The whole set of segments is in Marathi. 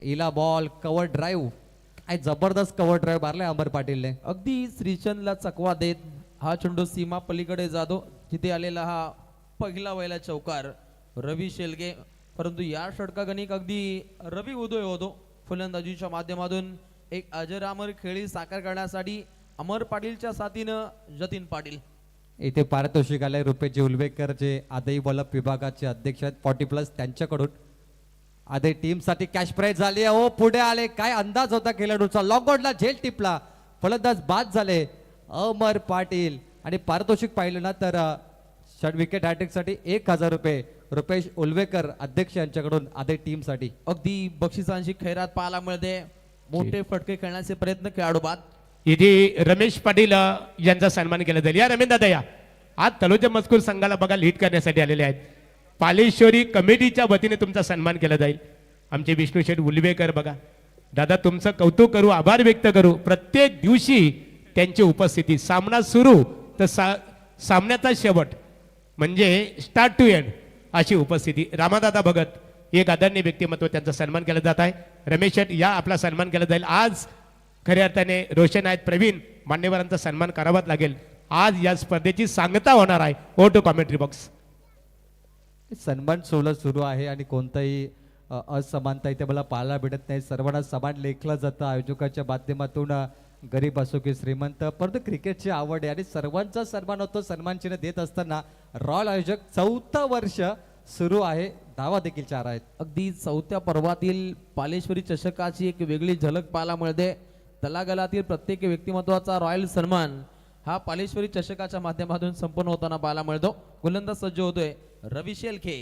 इला बॉल कव्हर ड्राईव्ह, काय जबरदस्त कव्हर ड्राईव्ह मारलाय अमर पाटीलने. अगदी श्रीचंदला चकवा देत हा चेंडू सीमा पलीकडे जातो. तिथे आलेला हा पहिला वयला चौकार रवी शेलगे. परंतु या षटकागणिक अगदी रवी उदय होतो. फलंदाजीच्या माध्यमातून एक अजरामर खेळी साकार करण्यासाठी अमर पाटीलच्या साथीनं जतीन पाटील. इथे पारितोषिक आले रुपेश उलवेकर जे आदई बल्लभ विभागाचे अध्यक्ष आहेत 40+ त्यांच्याकडून. आदई टीम साठी कॅश प्राइज झाली आहे. हो पुढे आले, काय अंदाज होता खेळाडूचा, लॉकआउटला झेल टिपला, फलंदाज बाद झाले अमर पाटील. आणि पारितोषिक पाहिलं ना तर षट विकेट हॅट्रिक साठी 1000 रुपये रुपेश उलवेकर अध्यक्ष यांच्याकडून आदई टीम साठी. अगदी बक्षिसांची खैरात पाहायला मिळते. मोठे फटके खेळण्याचे प्रयत्न खेळाडू बाद. इथे रमेश पाटील यांचा सन्मान केला जाईल. या रमेश दादा या आज तलोजा मजकूर संघाला बघा लीड करण्यासाठी आलेले आहेत. पालेश्वरी कमिटीच्या वतीने तुमचा सन्मान केला जाईल. आमचे विष्णू शेठ उलवेकर बघा दादा तुमचं कौतुक करू, आभार व्यक्त करू. प्रत्येक दिवशी त्यांची उपस्थिती, सामना सुरू तर सामन्याचा शेवट म्हणजे स्टार्ट टू एंड अशी उपस्थिती. रामादादा भगत एक आदरणीय व्यक्तिमत्व, त्यांचा सन्मान केला जात आहे. रमेश शेठ या आपला सन्मान केला जाईल. आज खऱ्या अर्थाने रोशन आहेत, प्रवीण मान्यवरांचा सन्मान करावाच लागेल. आज या स्पर्धेची सांगता होणार आहे. ओ टू कॉमेंट्री बॉक्स. सन्मान सोहळा सुरू आहे आणि कोणताही असमानता इथे मला पाहायला भेटत नाही. सर्वांना समान लेखलं जातं आयोजकाच्या माध्यमातून, गरीब असो की श्रीमंत, परंतु क्रिकेटची आवड आहे आणि सर्वांचा सन्मान होतो. सन्मान चिन्ह देत असताना रॉयल आयोजक 4थं वर्ष सुरू आहे. धावा देखील 4 आहेत. अगदी 4थ्या पर्वातील पालेश्वरी चषकाची एक वेगळी झलक पाहायला मिळते. तलागलातील प्रत्येक व्यक्तिमत्वाचा रॉयल सन्मान हा पालेश्वरी चषकाच्या माध्यमातून संपन्न होताना पाहायला मिळतो. गोलंदाज सज्ज होतोय रवी शेलखे.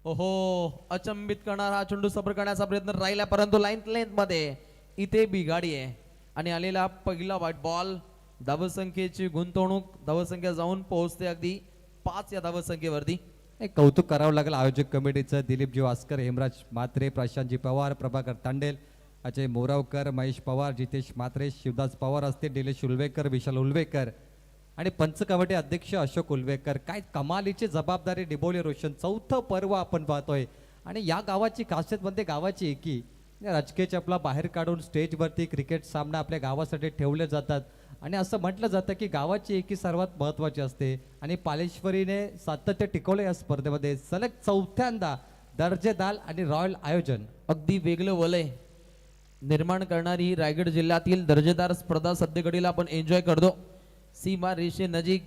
ओहो, अचंबित करणारा हा चेंडू सफर करण्याचा प्रयत्न राहिला, परंतु लाईन लेंथ मध्ये इथे बिघाडी आहे. आणि आलेला पहिला व्हाईट बॉल. धावसंख्येची गुंतवणूक, धावसंख्या जाऊन पोहोचते अगदी 5 या धावसंख्येवरती. एक कौतुक करावं लागेल आयोजक कमिटीचं. दिलीपजी वास्कर, हेमराज म्हात्रे, प्रशांतजी पवार, प्रभाकर तांडेल, अजय मोरावकर, महेश पवार, जितेश म्हात्रे, शिवदास पवार असतील, निलेश उलवेकर, विशाल उलवेकर आणि पंच कमिटी अध्यक्ष अशोक उलवेकर. काय कमालीची जबाबदारी निभवली रोशन. 4थं पर्व आपण पाहतोय आणि या गावाची खासियत म्हणजे गावाची एकी. राजकीय चपला बाहेर काढून स्टेजवरती क्रिकेट सामना आपल्या गावासाठी ठेवले जातात आणि असं म्हटलं जातं की गावाची एकी सर्वात महत्त्वाची असते. आणि पालेश्वरीने सातत्य टिकवलं या स्पर्धेमध्ये. सलग 4थ्यांदा दर्जेदार आणि रॉयल आयोजन. अगदी वेगळं वलय निर्माण करणारी ही रायगड जिल्ह्यातील दर्जेदार स्पर्धा सध्याकडीला आपण एन्जॉय करतो. सीमा रेषे नजीक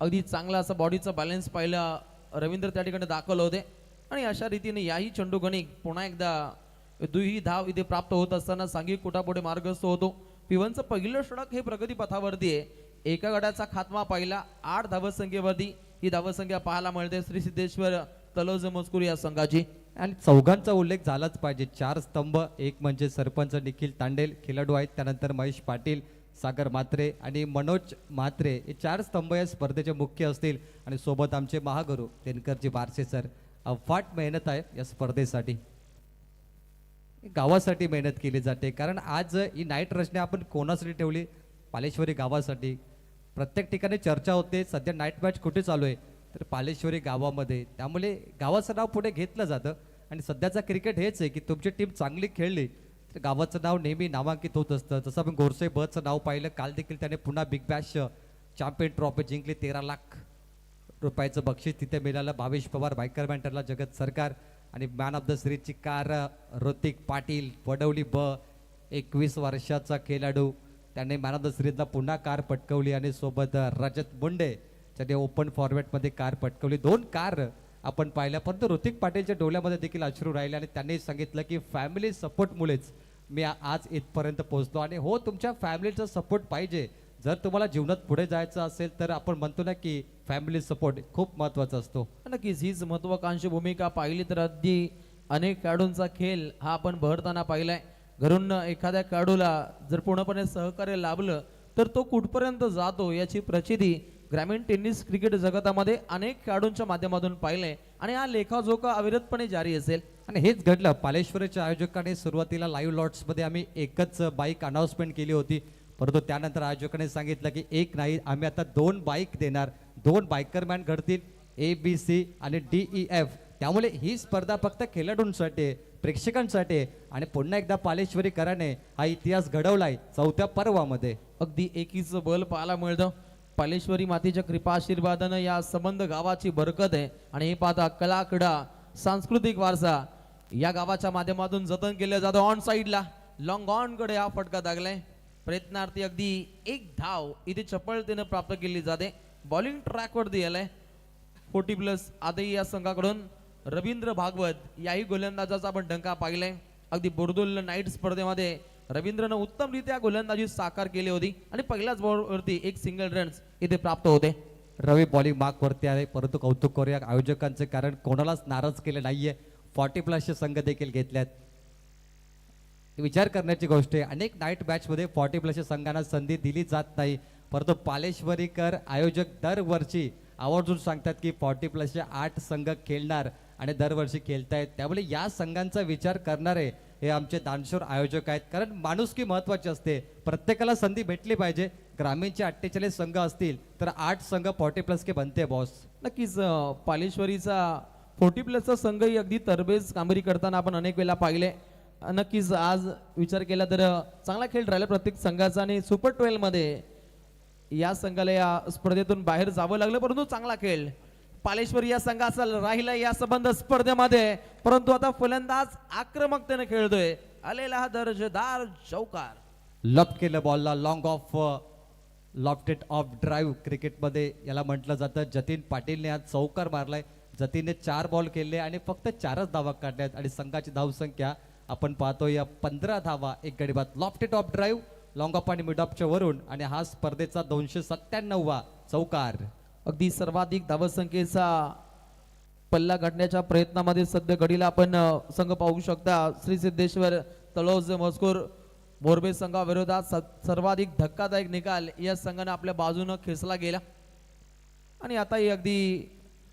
अगदी चांगला असा बॉडीचा बॅलन्स पाहिला रवींद्र त्या ठिकाणी दाखवलं होते. आणि अशा रीतीने याही चेंडू गणिक पुन्हा एकदा दुही धाव इथे प्राप्त होत असताना सांघिक कुटापुढे मार्गस्थ होतो. पिवनचं पहिलं षटक हे प्रगती पथावरती आहे. एका गटाचा खात्मा पाहिला 8 धावसंख्येवरती ही धावसंख्या पाहायला मिळते श्री सिद्धेश्वर तलोज मजकूर या संघाची. आणि चौघांचा उल्लेख झालाच पाहिजे. 4 स्तंभ, एक म्हणजे सरपंच निखिल तांडेल खेळाडू आहेत, त्यानंतर महेश पाटील, सागर म्हात्रे आणि मनोज म्हात्रे हे 4 स्तंभ या स्पर्धेचे मुख्य असतील. आणि सोबत आमचे महागुरू दिनकरजी बारसे सर. अफाट मेहनत आहे या स्पर्धेसाठी, गावासाठी मेहनत केली जाते. कारण आज ही नाईट रचना आपण कोणासाठी ठेवली? पालेश्वरी गावासाठी. प्रत्येक ठिकाणी चर्चा होते सध्या नाईट मॅच कुठे चालू आहे तर पालेश्वरी गावामध्ये. त्यामुळे गावाचं नाव पुढे घेतलं जातं आणि सध्याचा क्रिकेट हेच आहे की तुमची टीम चांगली खेळली तर गावाचं नाव नेहमी नामांकित होत असतं. जसं आपण गोरसे बचं नाव पाहिलं, काल देखील त्याने पुन्हा बिग बॅश चॅम्पियन ट्रॉफी जिंकली. 13 लाख रुपयाचं बक्षीस तिथे मिळालं. भावेश पवार बायकर बँटरला जगत सरकार आणि मॅन ऑफ द सिरीजची कार ऋतिक पाटील वडवली ब. 21 वर्षाचा खेळाडू, त्याने मॅन ऑफ द सिरीजला पुन्हा कार पटकवली. आणि सोबत रजत मुंडे ज्याने ओपन फॉर्मॅटमध्ये कार पटकवली. 2 कार आपण पाहिल्या, परंतु ऋतिक पाटीलच्या डोळ्यामध्ये देखील अश्रू राहिले आणि त्यांनी सांगितलं की फॅमिली सपोर्टमुळेच मी आज इथपर्यंत पोहोचलो. आणि हो, तुमच्या फॅमिलीचा सपोर्ट पाहिजे. जर तुम्हाला जीवनात पुढे जायचं असेल तर आपण म्हणतो ना की फॅमिली सपोर्ट खूप महत्त्वाचा असतो. नक्कीच हीच महत्वाकांक्षी भूमिका पाहिली तर अगदी अनेक खेळाडूंचा खेळ हा आपण बहरताना पाहिलाय. घरून एखाद्या खेळाडूला जर पूर्णपणे सहकार्य लाभलं तर तो कुठपर्यंत जातो याची प्रचिती ग्रामीण टेनिस क्रिकेट जगतामध्ये अनेक खेळाडूंच्या माध्यमातून पाहिले आणि हा लेखाजोखा अविरतपणे जारी असेल. आणि हेच घडलं. पालेश्वरीच्या आयोजकाने सुरुवातीला लाईव्ह लॉट्समध्ये आम्ही एकच बाईक अनाउन्समेंट केली होती, परंतु त्यानंतर आयोजकाने सांगितलं की एक नाही, आम्ही आता 2 बाईक देणार. 2 बायकरमॅन घडतील, ABC आणि DEF. त्यामुळे ही स्पर्धा फक्त खेळाडूंसाठी आहे. प्रेक्षकांसाठी आहे. आणि पुन्हा एकदा पालेश्वरीकरांनी हा इतिहास घडवलाय 4थ्या पर्वामध्ये. अगदी एकीचं बल पाहायला मिळतं. पालेश्वरी मातेच्या कृपा आशीर्वादानं या संबंध गावाची बरकत आहे. आणि हे पाहता कला क्रीडा सांस्कृतिक वारसा या गावाच्या माध्यमातून जतन केलं जातं. ऑन साईडला लॉंग ऑन कडे हा फटका लागलाय. प्रयत्नार्थी अगदी एक धाव इथे चपळतेनं प्राप्त केली जाते. बॉलिंग ट्रॅक वरती आलाय 40+ आदही या संघाकडून रवींद्र भागवत याही गोलंदाजाचा आपण डंका पाहिलाय. अगदी बोर्दोल नाईट स्पर्धेमध्ये रवींद्रनं उत्तमरित्या गोलंदाजी साकार केली होती आणि पहिल्याच बॉलवरती एक सिंगल रन्स इथे प्राप्त होते. रवी बॉलिंग मार्क वरती आहे, परंतु कौतुक करूया आयोजकांचे, कारण कोणालाच नाराज केले नाहीये. 40+ संघ देखील घेतल्यात. विचार करण्याची गोष्ट आहे, अनेक नाईट मॅच मध्ये 40+ संघांना संधी दिली जात नाही, परंतु पालेश्वरीकर आयोजक दरवर्षी आवर्जून सांगतात की 40+ 8 संघ खेळणार आणि दरवर्षी खेळतायत. त्यामुळे या संघांचा विचार करणारे हे आमचे दानशूर आयोजक आहेत, कारण माणुसकी महत्वाची असते. प्रत्येकाला संधी भेटली पाहिजे. ग्रामीणचे 48 संघ असतील तर 8 संघ 40+ के बनते बॉस. नक्कीच पालेश्वरीचा 40+ संघही अगदी तरबेज कामगिरी करताना आपण अनेक वेळा पाहिले. नक्कीच आज विचार केला तर चांगला खेळ राहिला प्रत्येक संघाचा आणि सुपर 12 मध्ये या संघाला या स्पर्धेतून बाहेर जावं लागलं, परंतु चांगला खेळ पालेश्वरी या संघाचा राहिला या संबंध स्पर्धेमध्ये. परंतु आता फलंदाज आक्रमकतेने खेळतोय. आलेला हा दर्जेदार चौकार. लॉफ्ट केलं बॉलला, long off lofted off drive क्रिकेटमध्ये याला म्हटलं जातं. जतीन पाटीलने आज चौकार मारलाय. जतीनने 4 बॉल केले आणि फक्त 4च धावा काढल्यात आणि संघाची धावसंख्या आपण पाहतो या 15 धावा 1 गडी बाद. Lofted off drive, long of आणि मिड ऑफच्या वरून आणि हा स्पर्धेचा 297वा चौकार. अगदी सर्वाधिक धावसंख्येचा पल्ला गाठण्याच्या प्रयत्नामध्ये सध्या घडीला आपण संघ पाहू शकता. श्री सिद्धेश्वर तळोज मजकूर मोरबे संघाविरोधात सर्वाधिक धक्कादायक निकाल या संघाने आपल्या बाजूने खेचला गेला आणि आताही अगदी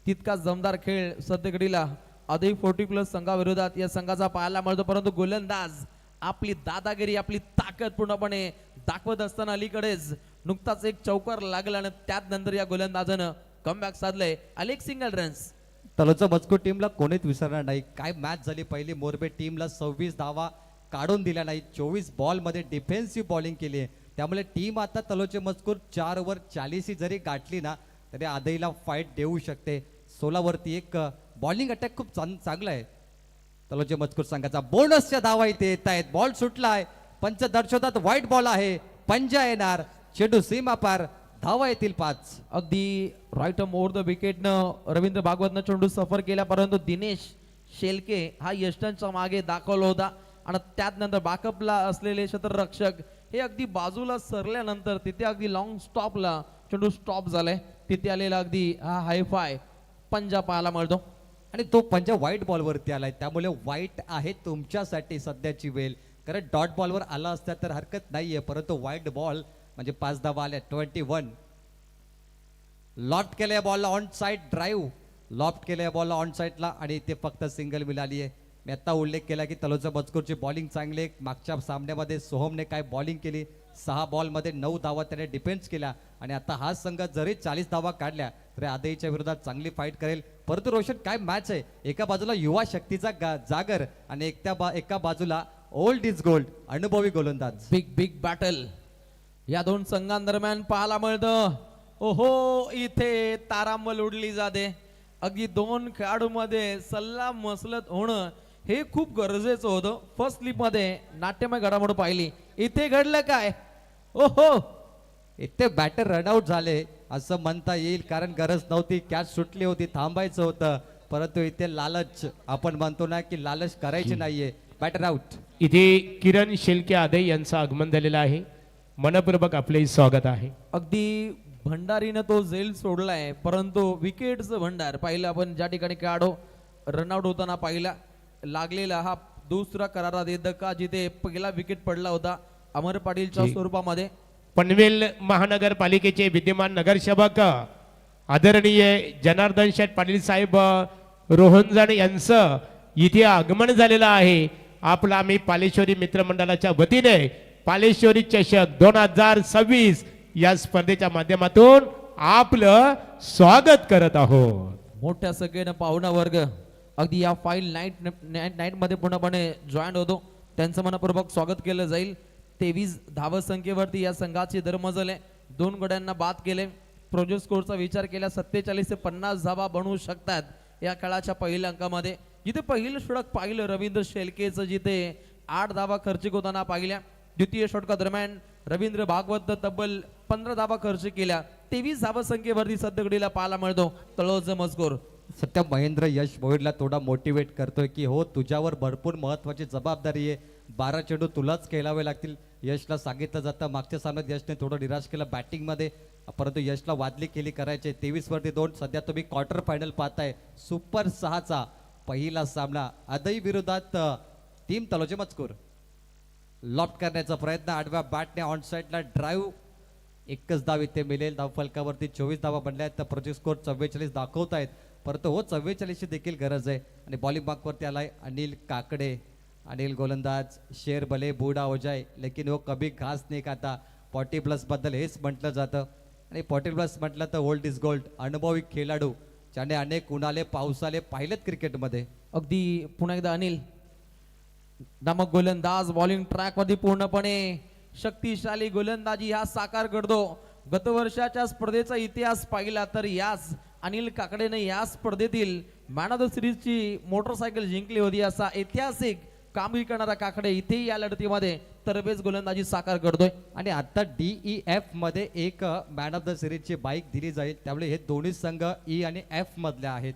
तितका जमदार खेळ सध्या घडीला आधी 40+ संघाविरोधात या संघाचा पाहायला मिळतो. परंतु गोलंदाज आपली दादागिरी आपली ताकद पूर्णपणे दाखवत असताना अलीकडेच नुकताच एक चौकार लागला आणि त्यात नंतर या गोलंदाजानं कमबॅक साधलंय. आले एक सिंगल रन्स. तलोचा मजकूर टीमला कोणीच विसरणार नाही. काय मॅच झाली पहिली. मोरबे टीमला 26 धावा काढून दिल्या नाही. 24 बॉल मध्ये डिफेन्सिव्ह बॉलिंग केली आहे. त्यामुळे टीम आता तलोचे मजकूर 4 ओव्हर 40 ही जरी गाठली ना तरी आदईला फाईट देऊ शकते. 16 वरती एक बॉलिंग अटॅक खूप चांगला आहे तलोचे मजकूर संघाचा. बोनसच्या धावा इथे येत आहेत. बॉल सुटलाय. पंच दर्शवतात व्हाईट बॉल आहे. पंजा येणार. चेंडू सीमा पार. धावा येतील 5. अगदी राईट ओव्हर द विकेटनं रवींद्र भागवतनं चेंडू सफर केला, परंतु दिनेश शेलके हा यष्टनच्या मागे दाखवला होता आणि त्यात नंतर बॅकअपला असलेले क्षेत्ररक्षक हे अगदी बाजूला सरल्यानंतर तिथे अगदी लॉंग स्टॉपला चेंडू स्टॉप झालाय. तिथे आलेला अगदी हा हायफाय पंजा पाहायला मिळतो आणि तो पंजा व्हाईट बॉलवरती आलाय. त्यामुळे व्हाईट आहे तुमच्यासाठी सध्याची वेळ, कारण डॉट बॉलवर आला असता तर हरकत नाहीये, परंतु व्हाईट बॉल म्हणजे 5 धावा आल्या. 21. लॉफ्ट केलं या बॉलला ऑन साइड ड्राईव्ह. लॉफ्ट केलं या बॉलला ऑन साइडला आणि ते फक्त सिंगल मिळाली आहे. मी आता उल्लेख केला की तलोजा मजकूरची बॉलिंग चांगली आहे. मागच्या सामन्यामध्ये सोहमने काय बॉलिंग केली. 6 बॉलमध्ये 9 धावा त्याने डिफेन्स केला आणि आता हा संघ जरी 40 धावा काढल्या तरी आदईच्या विरोधात चांगली फाईट करेल. परंतु रोशन काय मॅच आहे. एका बाजूला युवा शक्तीचा जागर आणि एका बाजूला ओल्ड इज गोल्ड अनुभवी गोलंदाज. बिग बॅटल या दोन संघांदरम्यान पाहायला मिळतं. ओहो, इथे तारांबळ उडली जाते. अगदी दोन खेळाडूंमध्ये सल्ला मसलत होणं हे खूप गरजेचं होतं. फर्स्ट स्लिप मध्ये नाट्यमय घडामोड पाहिली. इथे घडलं काय. ओहो, इथे बॅटर रनआउट झाले असं म्हणता येईल, कारण गरज नव्हती. कॅच सुटली होती, थांबायचं होतं, परंतु इथे लालच आपण म्हणतो ना की लालच करायची नाहीये. Batter out. इथे किरण शेलके आदई यांचं आगमन झालेलं आहे. मनपूर्वक आपले स्वागत आहे. अगदी भंडारीनं तो झेल सोडलाय, परंतु विकेटचं भंडार पाहिलं आपण. ज्या ठिकाणी खेळाडू रनआउट होताना पाहिला लागलेला हा दुसरा करारात धक्का, जिथे पहिला विकेट पडला होता अमर पाटीलच्या स्वरूपामध्ये. पनवेल महानगरपालिकेचे विद्यमान नगरसेवक आदरणीय जनार्दन शेठ पाटील साहेब रोहनजण यांचं इथे आगमन झालेलं आहे. आपला आम्ही पालेश्वरी मित्रमंडळाच्या वतीने पालेश्वरी चषक 2026 या स्पर्धेच्या माध्यमातून आपलं स्वागत करत आहोत. मोठ्या संख्येनं पाहुणा वर्ग अगदी या फाईल नाईट मध्ये पूर्णपणे जॉईन होतो त्यांचं मनपूर्वक स्वागत केलं जाईल. 23 धाव संख्येवरती या संघाची दरमजल आहे. 2 गड्यांना बाद केले. प्रोजेक्ट स्कोरचा विचार केला 47 ते 50 धावा बनवू शकतात या खेळाच्या पहिल्या अंकामध्ये. जिथे पहिलं षटक पाहिलं रवींद्र शेळकेचं, जिथे 8 धावा खर्चिक होताना पाहिल्या. द्वितीय षटकादरम्यान रवींद्र भागवत तब्बल 15 धावा खर्च केल्या. 23 धावा संख्येवरती सद्यघडीला पाहायला मिळतो तळोजा मजकूर. सध्या महेंद्र यश भोईरला थोडा मोटिवेट करतोय की हो तुझ्यावर भरपूर महत्वाची जबाबदारी आहे, 12 चेंडू तुलाच खेळावे लागतील. यशला सांगितलं जातं. मागच्या सामन्यात यशने थोडं निराश केलं बॅटिंगमध्ये, परंतु यशला वादली केली करायचे. 23 वरती 2. सध्या तुम्ही क्वार्टर फायनल पाहताय. सुपर 6चा पहिला सामना अदई विरोधात टीम तलोजा मजकूर. लॉफ्ट करण्याचा प्रयत्न, आडव्या बॅटने ऑन साईडला ड्राईव्ह, एकच धाव इथे मिळेल. धावफलकावरती 24 धावा बनल्या आहेत. तर प्रोजेक्ट स्कोर 44 दाखवत आहेत, परंतु हो 44 ची देखील गरज आहे. आणि बॉलिंग मार्कवरती आलाय अनिल काकडे. अनिल गोलंदाज, शेर भले बूढ़ा हो जाए लेकिन वो कभी घास नहीं खाता. 40+ बद्दल हेच म्हटलं जातं. आणि 40+ म्हटलं तर ओल्ड इज गोल्ड. अनुभवी खेळाडू ज्याने अनेक उन्हाळे पावसाळे पाहिलेत क्रिकेटमध्ये. अगदी पुन्हा एकदा अनिल नामक गोलंदाज बॉलिंग ट्रॅक मध्ये पूर्णपणे शक्तिशाली गोलंदाजी हा साकार करतो. गत वर्षाच्या स्पर्धेचा इतिहास पाहिला तर याच अनिल काकडेने या स्पर्धेतील मॅन ऑफ द सिरीजची मोटरसायकल जिंकली होती. असा ऐतिहासिक कामगिरी करणारा काकडे इथेही या लढतीमध्ये तरबेज गोलंदाजी साकार करतोय. आणि आता DEF मध्ये एक मॅन ऑफ द सिरीजची बाईक दिली जाईल. त्यामुळे हे दोन्ही संघ E आणि F मधले आहेत.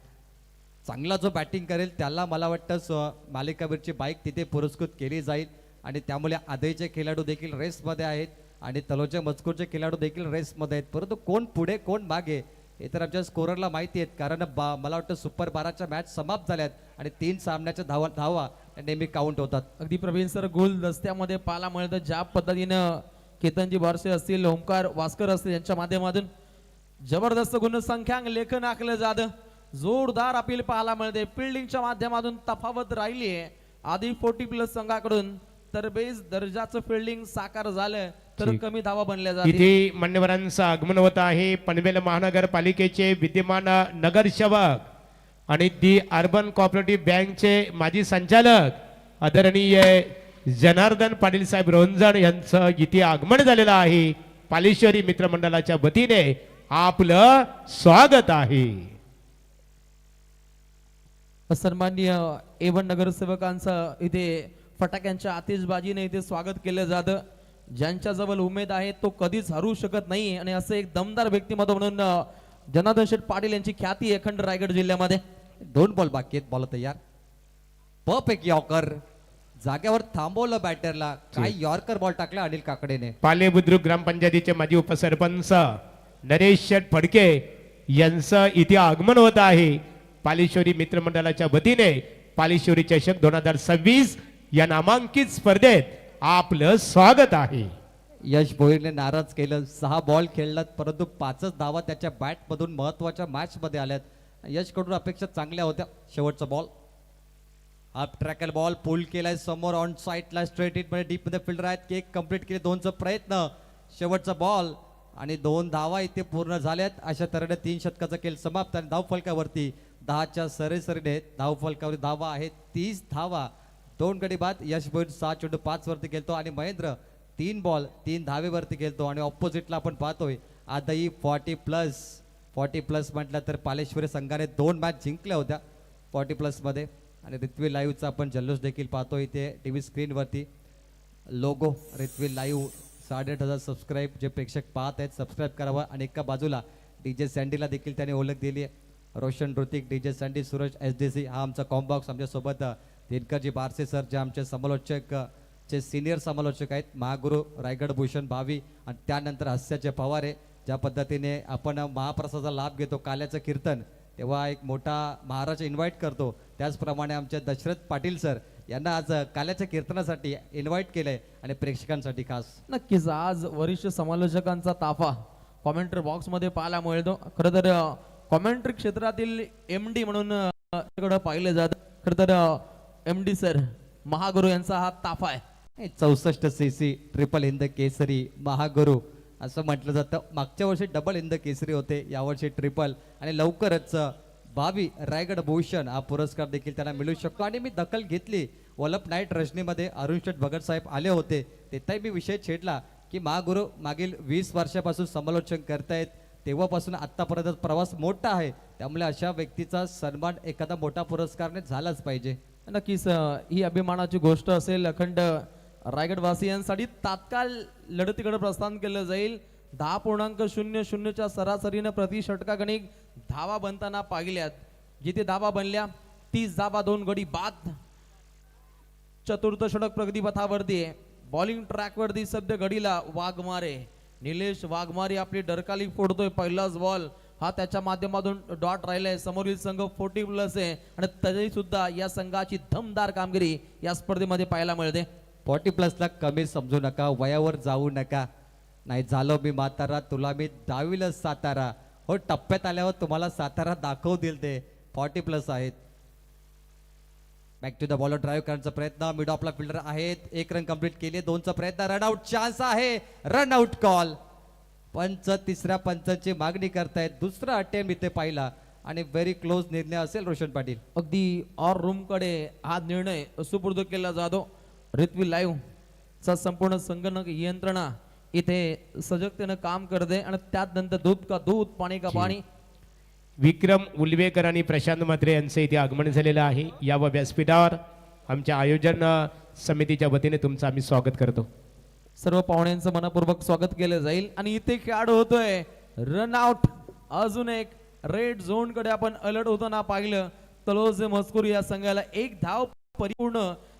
चांगला जो बॅटिंग करेल त्याला मला वाटतं मालिकावीरची बाईक तिथे पुरस्कृत केली जाईल. आणि त्यामुळे आदईचे खेळाडू देखील रेसमध्ये आहेत आणि तलोजा मजकूरचे खेळाडू देखील रेसमध्ये आहेत. परंतु कोण पुढे कोण मागे हे तर आमच्या स्कोररला माहिती आहेत, कारण मला वाटतं सुपर 12च्या मॅच समाप्त झाल्यात आणि 3 सामन्याच्या धावा नेहमी काउंट होतात. अगदी प्रवीण सर गोल दस्त्यामध्ये पाहायला मिळतं. ज्या पद्धतीनं केतनजी बारसे असतील, ओमकार वास्कर असतील यांच्या माध्यमातून जबरदस्त गुणसंख्यांक लेखन आखलं जातं. जोरदार अपील पाहायला मिळते. फिल्डिंगच्या माध्यमातून तफावत राहिली आहे. आधी 40+ संघाकडून तरबेज दर्जाचं फिल्डिंग साकार झालं तर ठीक. कमी धावा बनल्या जातील. इथे मान्यवरांचं आगमन होत आहे. पनवेल महानगरपालिकेचे विद्यमान नगरसेवक आणि दी अर्बन कोऑपरेटिव्ह बँकचे माजी संचालक आदरणीय जनार्दन पाटील साहेब रोंजण यांचं इथे आगमन झालेलं आहे. पालेश्वरी मित्रमंडळाच्या वतीने आपलं स्वागत आहे. सन्माननीय A1 नगरसेवकांचं इथे फटाक्यांच्या आतिषबाजीने इथे स्वागत केलं जातं. ज्यांच्या जवळ उमेद आहे तो कधीच हरू शकत नाही आणि असं एक दमदार व्यक्तिमत्व म्हणून जनार्दन शेठ पाटील यांची ख्याती अखंड रायगड जिल्ह्यामध्ये. 2 बॉल बाकी आहेत. बॉल तयार. Perfect yorker. जाग्यावर थांबवलं बॅटरला. काय यॉर्कर बॉल टाकला अनिल काकडेने. पाले बुद्रुक ग्रामपंचायतीचे माजी उपसरपंच नरेश शेठ फडके यांचं इथे आगमन होत आहे. पालेश्वरी मित्रमंडळाच्या वतीने पालेश्वरी चषक 2026 या नामांकित स्पर्धेत आपलं स्वागत आहे. यश भोईरने नाराज केलं. 6 बॉल खेळलात परंतु 5च धावा त्याच्या बॅट मधून महत्वाच्या मॅच मध्ये आल्यात. यश कडून अपेक्षा चांगल्या होत्या. शेवटचा बॉल अप ट्रॅकल बॉल पुल केलाय समोर ऑन साईडला स्ट्रेट हिट मध्ये डीप मध्ये फिल्डर आहेत. केक कंप्लीट केले. 2चा प्रयत्न. शेवटचा बॉल आणि 2 धावा इथे पूर्ण झाल्यात. अशा तऱ्हेने 3 षटकाचा खेळ समाप्त आणि धावफलकावरती 10च्या सरीसरीने धावफलकावरती धावा आहेत 30 धावा. 2 गडी बाद. यश भोईर 6 चेंडू 5 वरती खेळतो आणि महेंद्र 3 बॉल 3 धावेवरती खेळतो. आणि ऑपोजिटला आपण पाहतोय आदई 40+ म्हटलं तर पालेश्वरी संघाने 2 मॅच जिंकल्या होत्या 40+ मध्ये. आणि रित्वी लाईव्हचा आपण जल्लोष देखील पाहतोय इथे टीव्ही स्क्रीनवरती. लोगो रित्वी लाईव्ह 8,500 सबस्क्राईब जे प्रेक्षक पाहत आहेत सबस्क्राईब करावं. आणि एका बाजूला DJ सँडीला देखील त्याने ओळख दिली आहे. Roshan Hrithik, DJ sandy, Suraj SDC हा आमचा कॉम्बॉक्स. आमच्यासोबत दिनकरजी बारसे सर जे आमचे समालोचक चे सिनियर समालोचक आहेत. महागुरु रायगड भूषण भावी आणि त्यानंतर हास्याचे पवारे. ज्या पद्धतीने आपण महाप्रसादाचा लाभ घेतो काल्याचं कीर्तन तेव्हा एक मोठा महाराज इन्व्हाइट करतो, त्याचप्रमाणे आमचे दशरथ पाटील सर यांना आज काल्याच्या कीर्तनासाठी इन्व्हाइट केलंय आणि प्रेक्षकांसाठी खास. नक्कीच आज वरिष्ठ समालोचकांचा ताफा कॉमेंट्री बॉक्स मध्ये पाहायला मिळतो. खरं तर कॉमेंट्री क्षेत्रातील MD म्हणून पाहिलं जातं. खरं तर MD सर महागुरु यांचा हा ताफा आहे. 64 CC ट्रिपल हिंद केसरी महागुरु असं म्हटलं जातं. मागच्या वर्षी डबल हिंद केसरी होते, यावर्षी ट्रिपल आणि लवकरच भावी रायगड भूषण हा पुरस्कार देखील त्यांना मिळू शकतो. आणि मी दखल घेतली, वलप नाईट रजनीमध्ये अरुण शेठ भगत साहेब आले होते, तिथंही मी विषय छेडला की महागुरु मागील 20 वर्षापासून समालोचन करतायत, तेव्हापासून आत्तापर्यंत प्रवास मोठा आहे, त्यामुळे अशा व्यक्तीचा सन्मान एखादा मोठा पुरस्कारने झालाच पाहिजे. नक्कीच ही अभिमानाची गोष्ट असेल. अखंड रायगडवासियांसाठी तात्काळ लढतीकडे प्रस्थान केलं जाईल. 10.00च्या सरासरीनं प्रति षटकागणिक धावा बनताना पाहिल्यात. जिथे धावा बनल्या 30 धावा 2 गडी बाद. चतुर्थ षटक प्रगती पथावरती आहे. बॉलिंग ट्रॅकवरती सध्या घडीला वाघमारे, निलेश वाघमारे आपली डरकाली फोडतोय. पहिलाच बॉल हा त्याच्या माध्यमातून डॉट राहिलाय. समोरील संघ 40+ आहे आणि तरी सुद्धा या संघाची दमदार कामगिरी या स्पर्धेमध्ये पाहायला मिळते. 40+ कमी समजू नका, वयावर जाऊ नका. नाही झालो मी म्हातारा, तुला मी दावीलच सातारा. हो, टप्प्यात आल्यावर तुम्हाला सातारा दाखवू देईल ते. 40+ आहेत. Back to the bowler drive करण्याचा प्रयत्न, मिड ऑफला फिल्डर आहेत. 1 रन कंप्लीट केली. 2चा प्रयत्न, रनआउट चान्स आहे, रनआउट कॉल. पंच तिसऱ्या पंचांची मागणी करतायत. दुसरा अटेम्प्ट इथे पाहिला आणि व्हेरी क्लोज निर्णय असेल रोशन पाटील. अगदी ऑर रूम कडे हा निर्णय सुपूर्द केला जातो. रित्वी लाईव्ह चा संपूर्ण संगणक यंत्रणा इथे सजगतेनं काम करते आणि त्यानंतर दूध का दूध, पाणी का पाणी. विक्रम उलवेकर आणि प्रशांत म्हात्रे यांचं इथे आगमन झालेलं आहे. या व्यासपीठावर आमच्या आयोजन समितीच्या वतीने तुमचं आम्ही स्वागत करतो. सर्व पाहुण्यांचं मनपूर्वक स्वागत केलं जाईल. आणि इथे खेळ होतोय रनआउट. अजून एक रेड झोन कडे आपण अलर्ट होताना पाहिलं. तलोज मजकूर या संघाला 1 धाव परिपूर्ण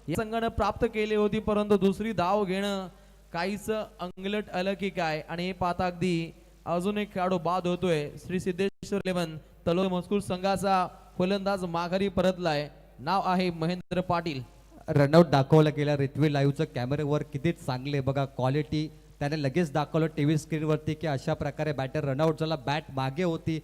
या संघानं प्राप्त केली होती, परंतु दुसरी धाव घेणं काहीच अंगलट आलं की काय. आणि हे पाहता अगदी अजून एक खेळाडू बाद होतोय. श्री सिद्धेश्वर 11 तलोज मजकूर संघाचा फलंदाज माघारी परतलाय. नाव आहे महेंद्र पाटील. रनआउट दाखवलं गेलं. रित्वी लाईव्हचं कॅमेऱ्यावर किती चांगले बघा क्वालिटी. त्याने लगेच दाखवलं टीव्ही स्क्रीनवरती की अशा प्रकारे बॅटर रनआउट झाला, बॅट मागे होती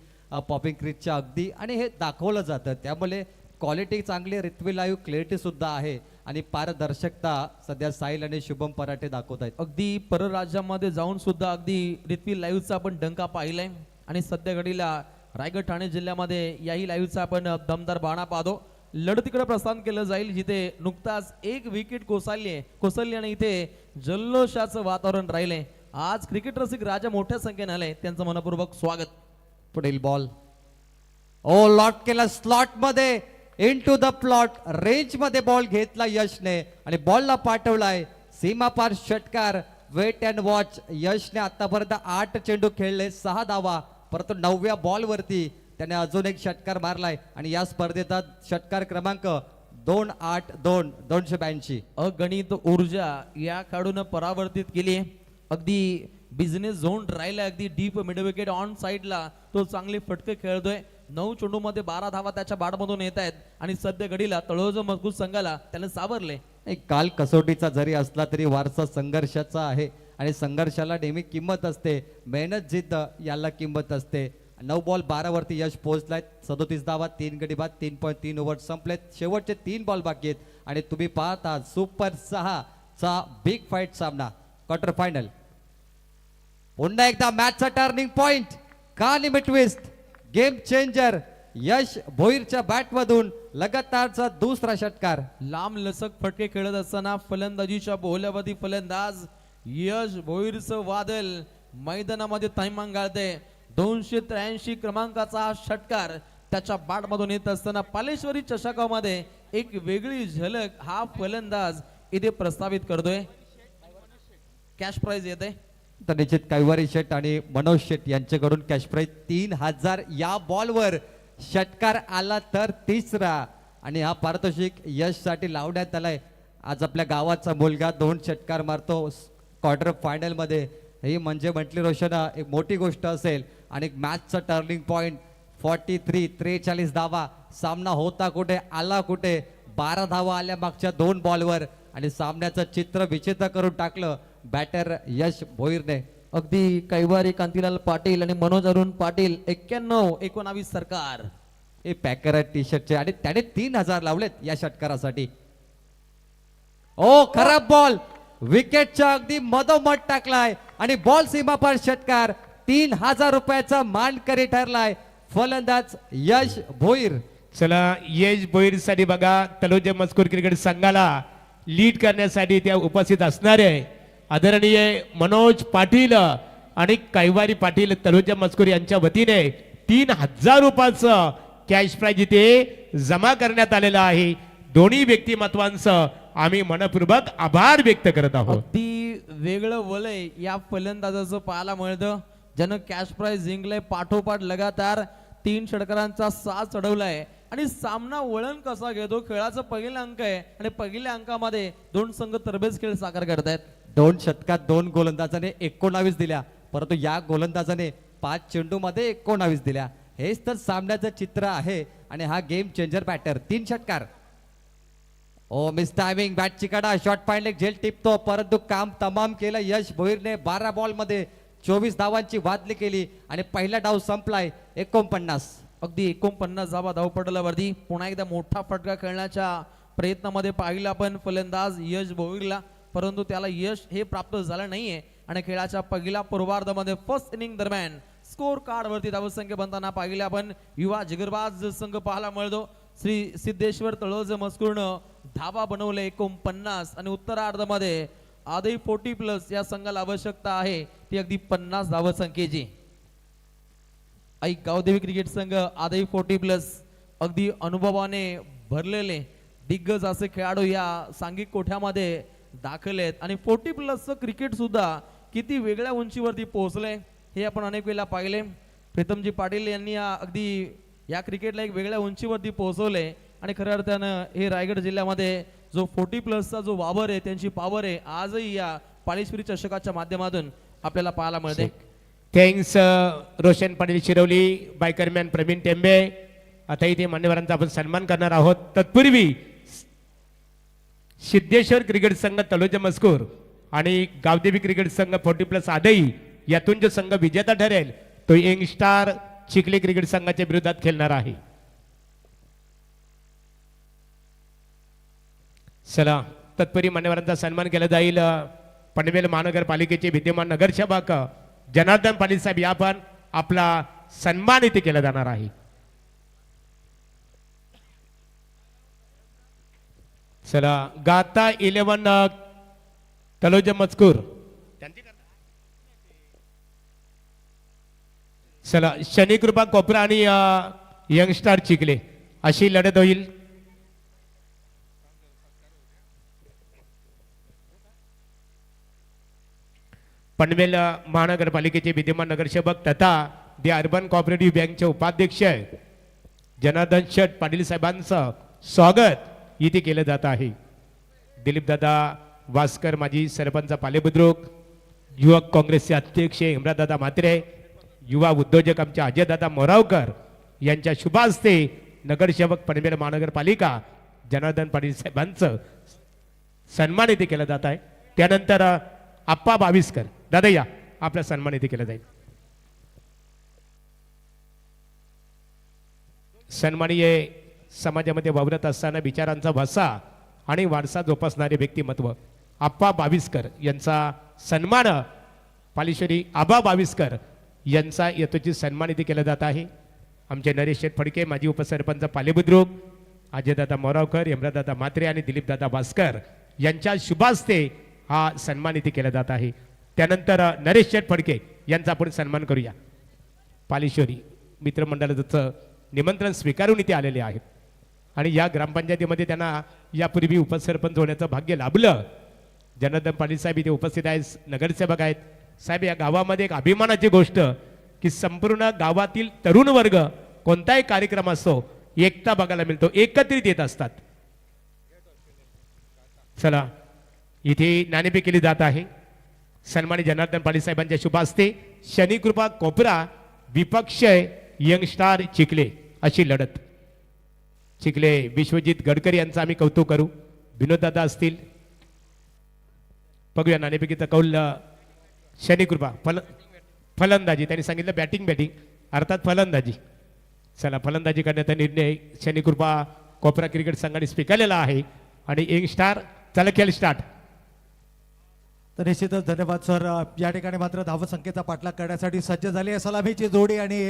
पॉपिंग क्रीजच्या अगदी, आणि हे दाखवलं जातं. त्यामुळे क्वालिटी चांगली, रित्वी लाईव्ह क्लॅरिटी सुद्धा आहे आणि पारदर्शकता सध्या साहिल आणि शुभम पराठे दाखवत आहेत. अगदी परराज्यामध्ये जाऊन सुद्धा अगदी रित्वी लाईव्हचा आपण डंका पाहिलाय. आणि सध्या घडीला रायगड ठाणे जिल्ह्यामध्ये याही लाईव्हचा आपण दमदार बाणा पाहतो. लढतीकडे प्रस्थान केलं जाईल, जिथे नुकताच 1 विकेट कोसळली आणि इथे जल्लोषाचं वातावरण राहिले. आज क्रिकेट रसिक राजा मोठ्या संख्येने आले, त्यांचं मनपूर्वक स्वागत. पुढील बॉल ओ लॉट केला स्लॉट मध्ये, इनटू द प्लॉट रेंज मध्ये बॉल घेतला यशने आणि बॉलला पाठवलाय सीमापार षटकार. Weight and watch. यशने आतापर्यंत 8 चेंडू खेळले, 6 धावा, परंतु 9व्या बॉलवरती त्याने अजून एक षटकार मारलाय आणि या स्पर्धेचा षटकार क्रमांक 282 282. अगणित ऊर्जा या खेळाडून परावर्तित केली. अगदी बिझनेस झोन राहिला, अगदी डीप मिड विकेट ऑन साइडला तो चांगले फटके खेळतोय. 9 चेंडूमध्ये 12 धावा त्याच्या बॅटमधून येत आहेत आणि सध्या घडीला तळोजा मजबूत संघाला त्याने सावरले. काल कसोटीचा जरी असला तरी वारसा संघर्षाचा आहे आणि संघर्षाला नेहमी किंमत असते. मेहनत जिद्द याला किंमत असते. 9 बॉल 12 वरती यश पोहोचलाय. 37 धावा, 3 गडी बाद, 3.3 ओव्हर संपलेत. शेवटचे 3 बॉल बाकी आहेत आणि तुम्ही पाहता सुपर 6 चा बिग फाईट सामना क्वार्टर फायनल. पुन्हा एकदा मॅचचा टर्निंग पॉइंट, कानिमी ट्विस्ट, गेम चेंजर. यश भोईरच्या बॅटमधून लगातारचा दुसरा षटकार. लांब लचक फटके खेळत असताना फलंदाजीच्या बोहल्यावरती फलंदाज यश भोईरचं वादल मैदानामध्ये थैमान घालते. 283 क्रमांकाचा हा षटकार त्याच्या बॅटमधून येत असताना पालेश्वरी चषकामध्ये एक वेगळी झलक हा फलंदाज इथे प्रस्तावित करतोय. कॅश प्राइज येते. तर निश्चित कैवारी शेट आणि मनोज शेट यांच्याकडून कॅश प्राइज 3000. या बॉलवर षटकार आला तर तिसरा आणि हा पारितोषिक यशसाठी लावण्यात आलाय. आज आपल्या गावाचा मुलगा 2 षटकार मारतो क्वार्टर फायनल मध्ये, ही म्हणजे म्हटली रोशन एक मोठी गोष्ट असेल. आणि मॅचचा टर्निंग पॉइंट 43 धावा. सामना होता कुठे आला कुठे. 12 धावा आल्या मागच्या 2 बॉलवर आणि सामन्याचं चित्र विचित्र करून टाकलं बॅटर यश भोईरने. अगदी कैवारी कांतीलाल पाटील आणि मनोज अरुण पाटील 91-19 सरकार हे पॅकर टी शर्टचे आणि त्याने 3000 लावलेत या षटकारासाठी. ओ खराब बॉल विकेटच्या अगदी मधोमध टाकलाय आणि बॉल सीमापार षटकार. 3000 रुपयाचा मानकरी ठरलाय. फलंदाज यश भोईर. चला यश भोईरसाठी बघा तलोजा मजकूर क्रिकेट संघाला लीड करण्यासाठी त्या उपस्थित असणारे आदरणीय मनोज पाटील आणि कैवारी पाटील तलोजा मजकूर यांच्या वतीने 3000 रुपयाचं कॅश प्राइज इथे जमा करण्यात आलेलं आहे. दोन्ही व्यक्तिमत्वांचं आम्ही मनपूर्वक आभार व्यक्त करत आहोत. अगदी वेगळं वलय या फलंदाजाचं पाहायला मिळतं, ज्यानं कॅश प्राइज जिंकलंय. पाठोपाठ लगातार 3 षटकारांचा साथ चढवलाय आणि सामना वळण कसा घेतो. खेळाचा पहिला अंक आहे आणि पहिल्या अंकामध्ये 2 संघ तरबेज खेळ साकार करतायत. 2 षटकात 2 गोलंदाजाने 19 दिल्या, परंतु या गोलंदाजाने 5 चेंडूमध्ये 19 दिल्या. हेच तर सामन्याचं चित्र आहे आणि हा गेम चेंजर बॅटर. 3 षटकार. ओ मिस टायमिंग, बॅट चिकाडा, शॉर्ट पॉइंट एक झेल टिपतो, परंतु काम तमाम केलं यश भोईरने. 12 बॉल मध्ये 24 धावांची वादली केली आणि पहिला डाव संपलाय 49. अगदी 49 धावा धावपटलावरती. पुन्हा एकदा मोठा फटका खेळण्याच्या प्रयत्नामध्ये पाहिलं आपण फलंदाज यश भोईरला, परंतु त्याला यश हे प्राप्त झालं नाहीये आणि खेळाच्या पहिल्या पूर्वार्धामध्ये फर्स्ट इनिंग दरम्यान स्कोर कार्ड वरती धावसंख्या बनताना पाहिले आपण युवा जिगरबाज संघ पाहायला मिळतो. श्री सिद्धेश्वर तळोज मजकूरनं धावा बनवले 49 आणि उत्तरार्धामध्ये आदई 40+ या संघाला आवश्यकता आहे ती अगदी 50 धावसंख्येची. आई गावदेवी क्रिकेट संघ आदई 40+ अगदी अनुभवाने भरलेले दिग्गज असे खेळाडू या सांघिक कोठ्यामध्ये दाखल आहेत आणि 40+ क्रिकेट सुद्धा किती वेगळ्या उंचीवरती पोहोचले हे आपण अनेक वेळा पाहिले. प्रीतमजी पाटील यांनी अगदी या क्रिकेटला एक वेगळ्या उंचीवरती पोहोचवले आणि खऱ्या अर्थानं हे रायगड जिल्ह्यामध्ये जो 40+ जो वावर आहे, त्यांची पॉवर आहे, आजही या पालेश्वरी चषकाच्या माध्यमातून आपल्याला पाहायला मिळते. थँक्स रोशन पाटील शिरवली, बायकरमॅन प्रवीण टेंबे. आता इथे मान्यवरांचा आपण सन्मान करणार आहोत. तत्पूर्वी सिद्धेश्वर क्रिकेट संघ तलोजा मजकूर आणि गावदेवी क्रिकेट संघ 40+ आदई यातून जो संघ विजेता ठरेल तो यंग स्टार चिखली क्रिकेट संघाच्या विरोधात खेळणार आहे. चला तत्पूर्वी मान्यवरांचा सन्मान केला जाईल. पनवेल महानगरपालिकेचे विद्यमान नगरसेवक जनार्दन पाटील साहेब या पण आपला सन्मान इथे केला जाणार आहे. चला गाता 11 तलोजा मजकूर. चला शनी कृपा कोपरा आणि यंगस्टार चिखले अशी लढत होईल. पनवेल महानगरपालिकेचे विद्यमान नगरसेवक तथा दी अर्बन कोऑपरेटिव्ह बँकचे उपाध्यक्ष जनार्दन शेठ पाटील साहेबांचं स्वागत इथे केलं जात आहे. दिलीपदादा वास्कर माजी सरपंच पालेबुद्रुक, युवक काँग्रेसचे अध्यक्ष हेमराजदादा म्हात्रे, युवा उद्योजक आमचे अजयदादा मोरावकर यांच्या शुभ हस्ते नगरसेवक पनवेल महानगरपालिका जनार्दन पाटील साहेबांचं सन्मान इथे केला जात आहे. त्यानंतर आप्पा बाविस्कर दादा या आपला सन्मान इथे केला जाईल. सन्मानीय समाजामध्ये वावरत असताना विचारांचा भाषा आणि वारसा जोपासणारे व्यक्तिमत्व आप्पा बाविस्कर यांचा सन्मान पालेश्वरी आबा बाविस्कर यांचा यथोचित सन्मान इथे केला जात आहे. आमचे नरेश शेठ फडके माजी उपसरपंच पालेबुद्रुक, अजयदादा मोरावकर, हेमराजदादा म्हात्रे आणि दिलीपदादा भास्कर यांच्या शुभ हस्ते हा सन्मान इथे केला जात आहे. त्यानंतर नरेश शेठ फडके यांचा आपण सन्मान करूया. पालेश्वरी मित्रमंडळाचं निमंत्रण स्वीकारून इथे आलेले आहेत आणि या ग्रामपंचायतीमध्ये त्यांना यापूर्वी उपसरपंच होण्याचं भाग्य लाभलं. जनार्दन पाटील साहेब इथे उपस्थित आहेत, नगरसेवक आहेत. साहेब या गावामध्ये एक अभिमानाची गोष्ट की संपूर्ण गावातील तरुण वर्ग कोणताही कार्यक्रम असतो एकता बघायला मिळतो, एकत्रित येत असतात. चला इथे नाणेफेक केली जात आहे. सन्मानित जनार्दन पाटील साहेबांच्या शुभ हस्ते शनी कृपा कोपरा विपक्ष यंग स्टार चिखले अशी लढत. चिखले विश्वजित गडकरी यांचं आम्ही कौतुक करू. विनोददादा असतील, बघूया नाणेफेकीचा कौल. शनी कृपा फलंदाजी त्यांनी सांगितलं, बॅटिंग अर्थात फलंदाजी. चला फलंदाजी करण्याचा निर्णय शनी कृपा कोपरा क्रिकेट संघाने स्वीकारलेला आहे आणि यंग स्टार चला खेळ स्टार्ट. तर निश्चितच धन्यवाद सर. या ठिकाणी मात्र धावसंख्येचा पाठलाग करण्यासाठी सज्ज झाली आहे सलामीची जोडी आणि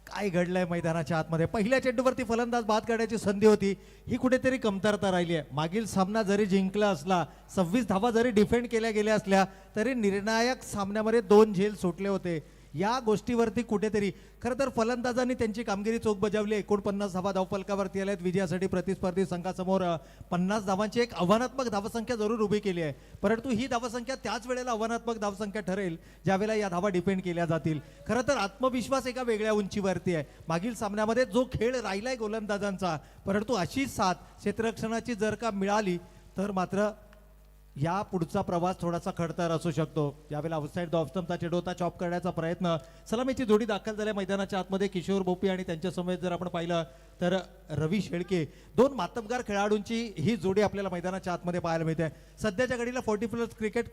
काय घडलंय मैदानाच्या आतमध्ये. पहिल्या चेंडूवरती फलंदाज बाद करण्याची संधी होती, ही कुठेतरी कमतरता राहिली आहे. मागील सामना जरी जिंकला असला, 26 धावा जरी डिफेंड केल्या गेल्या असल्या, तरी निर्णायक सामन्यामध्ये 2 झेल सुटले होते. या गोष्टीवरती कुठेतरी खरं तर फलंदाजांनी त्यांची कामगिरी चोख बजावली. 49 धावा धावफलकावरती आल्यात. विजयासाठी प्रतिस्पर्धी संघासमोर 50 धावांची एक आव्हानात्मक धावसंख्या जरूर उभी केली आहे, परंतु ही धावसंख्या त्याच वेळेला आव्हानात्मक धावसंख्या ठरेल ज्यावेळेला या धावा डिपेंड केल्या जातील. खरं तर आत्मविश्वास एका वेगळ्या उंचीवरती आहे. मागील सामन्यामध्ये जो खेळ राहिलाय गोलंदाजांचा, परंतु अशी साथ क्षेत्ररक्षणाची जर का मिळाली तर मात्र या पुढचा प्रवास थोडासा खडतर असू शकतो. यावेळेला आउटसाइड द ऑफस्टंपचा चेंडू होता, चॉप करण्याचा प्रयत्न. सलामीची जोडी दाखल झाल्या मैदानाच्या आतमध्ये. किशोर बोपी आणि त्यांच्या समवेत जर आपण पाहिलं तर रवी शेळके, 2 मातबगार खेळाडूंची ही जोडी आपल्याला मैदानाच्या आतमध्ये पाहायला मिळते. सध्याच्या घडीला 40+ क्रिकेट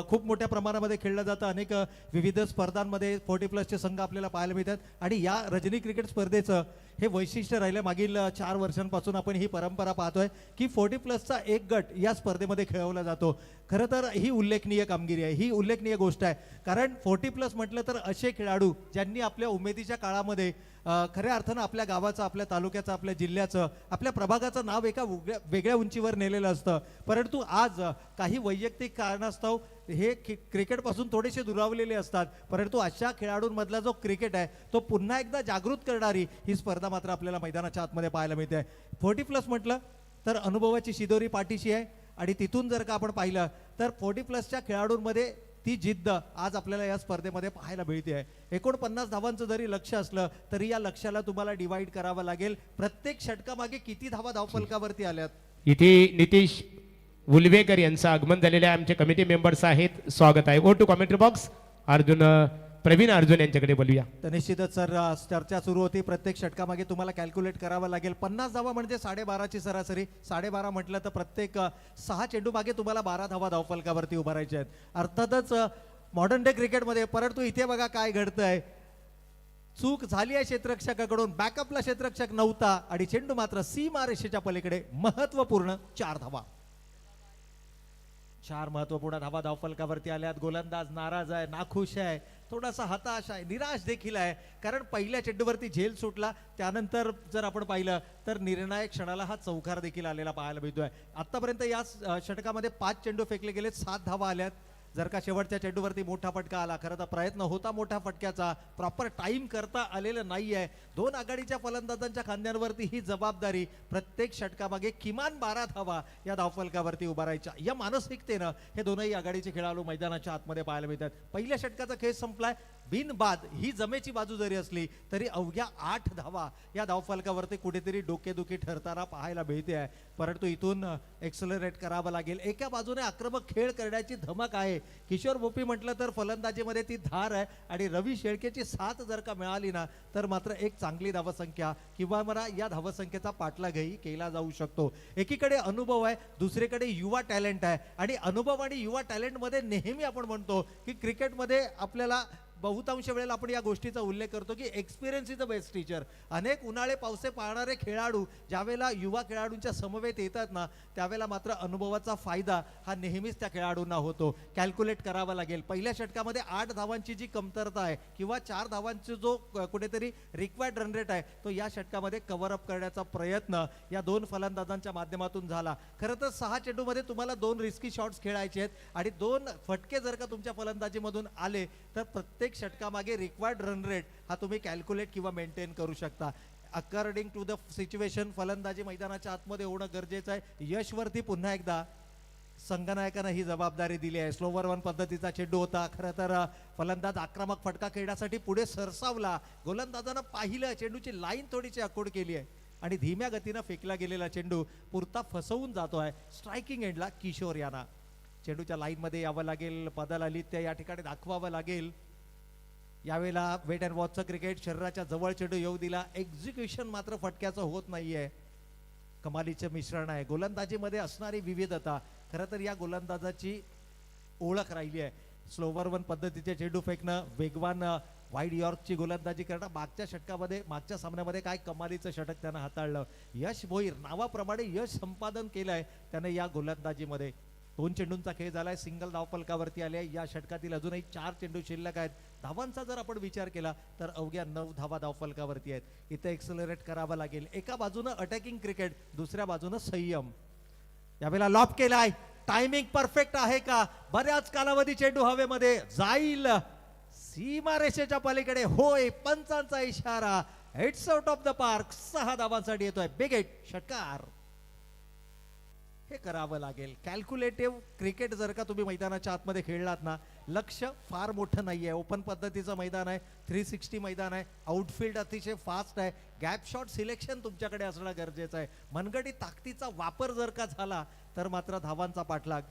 खूप मोठ्या प्रमाणामध्ये खेळलं जातं. अनेक विविध स्पर्धांमध्ये 40+ संघ आपल्याला पाहायला मिळतात आणि या रजनी क्रिकेट स्पर्धेचं हे वैशिष्ट्य राहिलं. मागील 4 वर्षांपासून आपण ही परंपरा पाहतोय की 40+चा एक गट या स्पर्धेमध्ये खेळवला जातो. खरं तर ही उल्लेखनीय कामगिरी आहे, ही उल्लेखनीय गोष्ट आहे. कारण 40+ म्हटलं तर असे खेळाडू ज्यांनी आपल्या उमेदीच्या काळामध्ये खऱ्या अर्थानं आपल्या गावाचं, आपल्या तालुक्याचं, आपल्या जिल्ह्याचं, आपल्या प्रभागाचं नाव एका वेगळ्या उंचीवर नेलेलं असतं. परंतु आज काही वैयक्तिक कारणास्तव हे क्रिकेटपासून थोडेसे दुरावलेले असतात. परंतु अशा खेळाडूंमधला जो क्रिकेट आहे तो पुन्हा एकदा जागृत करणारी ही स्पर्धा मात्र आपल्याला मैदानाच्या आतमध्ये पाहायला मिळते. 40+ म्हटलं तर अनुभवाची शिदोरी पाठीशी आहे आणि तिथून जर का आपण पाहिलं तर 40+च्या खेळाडूंमध्ये ती जिद्द आज आपल्याला या स्पर्धेमध्ये पाहायला मिळते आहे. 49 धावांचं जरी लक्ष असलं तरी या लक्ष्याला तुम्हाला डिवाइड करावं लागेल. प्रत्येक षटकामागे किती धावा धावफलकावरती आल्यात. इथे नितीश उलवेकर यांचं आगमन झालेलं आहे. आमचे कमिटी मेंबर्स आहेत, स्वागत आहे. Go to commentary box. Pravin Arjun यांच्याकडे बोलूया. तर निश्चितच सर चर्चा सुरू होती. प्रत्येक षटकामागे तुम्हाला कॅल्क्युलेट करावं लागेल. 50 धावा म्हणजे 12.5ची सरासरी. 12.5 म्हटलं तर प्रत्येक 6 चेंडू मागे तुम्हाला 12 धावा धावफलकावरती उभारायच्या आहेत. अर्थातच मॉडर्न डे क्रिकेटमध्ये. परंतु इथे बघा काय घडतंय. चूक झाली आहे क्षेत्ररक्षकाकडून, बॅकअपला क्षेत्ररक्षक नव्हता आणि चेंडू मात्र सीमा रेषेच्या पलीकडे. महत्वपूर्ण 4 धावा. 4 महत्वपूर्ण धावा धावफलकावरती आल्यात. गोलंदाज नाराज आहे, नाखुश आहे, थोडासा हताश आहे, निराश देखील आहे. कारण पहिल्या चेंडूवरती झेल सुटला, त्यानंतर जर आपण पाहिलं तर निर्णायक क्षणाला हा चौकार देखील आलेला पाहायला मिळतोय. आतापर्यंत या षटकामध्ये 5 चेंडू फेकले गेले, 7 धावा आल्यात. जर का शेवटच्या चेंडूवरती मोठा फटका आला, खरं तर प्रयत्न होता मोठ्या फटक्याचा, प्रॉपर टाइम करता आलेलं नाहीये. 2 आघाडीच्या फलंदाजांच्या खांद्यांवरती ही जबाबदारी. प्रत्येक षटकामागे किमान 12 धावा या धावफलकावरती उभारायच्या. या मानसिकतेनं हे दोनही आघाडीचे खेळाडू मैदानाच्या आतमध्ये पाहायला मिळतात. पहिल्या षटकाचा खेळ संपलाय. बिनबाद ही जमेची बाजू जरी असली तरी अवघ्या 8 धावा या धावफलकावरती कुठेतरी डोकेदुखी ठरताना पाहायला मिळते आहे. परंतु इथून एक्सलरेट करावं लागेल. एका बाजूने आक्रमक खेळ करण्याची धमक आहे. किशोर बोपी म्हटलं तर फलंदाजीमध्ये ती धार आहे आणि रवी शेळकेची साथ जर का मिळाली ना तर मात्र एक चांगली धावसंख्या किंवा मला या धावसंख्येचा पाठलागही केला जाऊ शकतो. एकीकडे अनुभव आहे, दुसरीकडे युवा टॅलेंट आहे आणि अनुभव आणि युवा टॅलेंटमध्ये नेहमी आपण म्हणतो की क्रिकेटमध्ये आपल्याला बहुतांश वेळेला आपण या गोष्टीचा उल्लेख करतो की experience is the best teacher. अनेक उन्हाळे पावसे पाहणारे खेळाडू ज्यावेळेला युवा खेळाडूंच्या समवेत येतात ना त्यावेळेला मात्र अनुभवाचा फायदा हा नेहमीच त्या खेळाडूंना होतो. कॅल्क्युलेट करावा लागेल. पहिल्या षटकामध्ये 8 धावांची जी कमतरता आहे किंवा 4 धावांची जो कुठेतरी रिक्वायर्ड रन रेट आहे तो या षटकामध्ये कव्हर अप करण्याचा प्रयत्न या 2 फलंदाजांच्या माध्यमातून झाला. खरं तर 6 चेंडूमध्ये तुम्हाला 2 रिस्की शॉट्स खेळायचे आहेत आणि 2 फटके जर का तुमच्या फलंदाजीमधून आले तर प्रत्येक षटकामागे रिक्वायर्ड रन रेट हा तुम्ही कॅल्क्युलेट किंवा मेंटेन करू शकता. अकॉर्डिंग टू द सिच्युएशन फलंदाजी मैदानाच्या आतमध्ये होणं गरजेचं आहे. यशवरती पुन्हा एकदा संघनायकानं ही जबाबदारी दिली आहे. स्लोवर 1 पद्धतीचा चेंडू होता. खरं तर फलंदाज आक्रमक फटका खेळण्यासाठी पुढे सरसावला. गोलंदाजानं पाहिलं, चेंडूची लाईन थोडीशी आखूड केली आहे आणि धीम्या गतीनं फेकला गेलेला चेंडू पुरता फसवून जातोय स्ट्रायकिंग एंडला किशोर यांना. चेंडूच्या लाईनमध्ये यावं लागेल, पदालालित्य या ठिकाणी दाखवावं लागेल. यावेळेला वेट अँड वॉचचं क्रिकेट. शरीराच्या जवळ चेंडू येऊ दिला, एक्झिक्युशन मात्र फटक्याचं होत नाहीये. कमालीचे मिश्रण आहे गोलंदाजीमध्ये असणारी विविधता. खरं तर या गोलंदाजाची ओळख राहिली आहे. स्लोवर 1 पद्धतीचे चेंडू फेकणं, वेगवान वाईड यॉर्कची गोलंदाजी करणं. मागच्या षटकामध्ये, मागच्या सामन्यामध्ये काय कमालीचं षटक त्यानं हाताळलं. यश भोईर नावाप्रमाणे यश संपादन केलंय त्याने या गोलंदाजीमध्ये. 2 चेंडूंचा खेळ झालाय, सिंगल धावफलकावरती आले. या षटकातील अजूनही 4 चेंडू शिल्लक आहेत. धावांचा जर आपण विचार केला तर अवघ्या 9 धावा धावफलकावरती आहेत. इथे एक्सलरेट करावं लागेल. एका बाजूनं अटॅकिंग क्रिकेट, दुसऱ्या बाजूनं संयम. यावेळेला लॉप केलाय, टायमिंग परफेक्ट आहे का? बऱ्याच कालावधी चेंडू हवेमध्ये जाईल, सीमारेषेच्या पलीकडे होय, पंचांचा इशारा. Hits out of the park. 6 धावांसाठी येतोय बिग हिट, षटकार. हे करावं लागेल. कॅल्क्युलेटिव्ह क्रिकेट जर का तुम्ही मैदानाच्या आतमध्ये खेळलात ना, लक्ष फार मोठं नाहीये. ओपन पद्धतीचं मैदान आहे, 360 मैदान आहे, आउटफील्ड अतिशय फास्ट आहे. गॅप शॉट सिलेक्शन तुमच्याकडे असणं गरजेचं आहे. मनगटी ताकदीचा वापर जर का झाला तर मात्र धावांचा पाठलाग